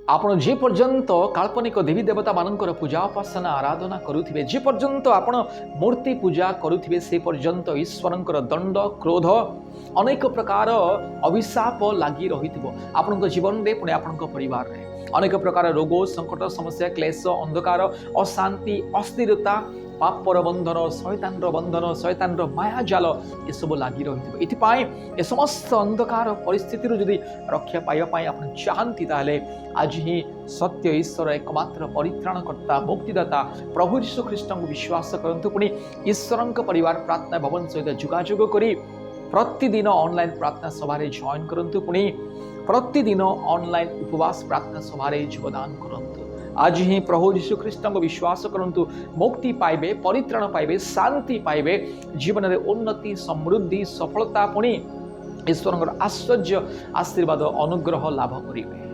आपण जे पर्यंत काल्पनिक देवी देवता मानकर पूजा उपासना आराधना करुथिबे, जे पर्यंत आपण मूर्ति पूजा करुथिबे, से पर्यंत ईश्वरंकर दंड क्रोध अनेक प्रकार अभिशाप लगी रहिथिबो आपनक जीवन रे पुणे आपनक परिवार रे। अनेक प्रकार रोग संकट समस्या क्लेश अंधकार अशांति अस्थिरता पापर बंधन शैतान माया जाल ये सब लगी रही ये समस्त अंधकार परिस्थिति जदि रक्षा पाइबा आप चाहती ताले आज ही सत्य ईश्वर एकमात्र परित्राणकर्ता मुक्तिदाता प्रभु यीशु ख्रीष्ट को विश्वास करंतु पुणी ईश्वर परिवार प्रार्थना भवन सहित जोगाजोग करी प्रतिदिन ऑनलाइन प्रार्थना सभा जॉइन करंतु पुणी प्रतिदिन ऑनलाइन उपवास प्रार्थना सभा योगदान करंतु। आज ही प्रभु यीशु ख्रीष्ट को विश्वास करंतु मुक्ति पाइबे परित्राण पाइबे शांति पाइबे जीवन में उन्नति समृद्धि सफलता पुणी ईश्वर आश्चर्य आशीर्वाद अनुग्रह लाभ करेंगे।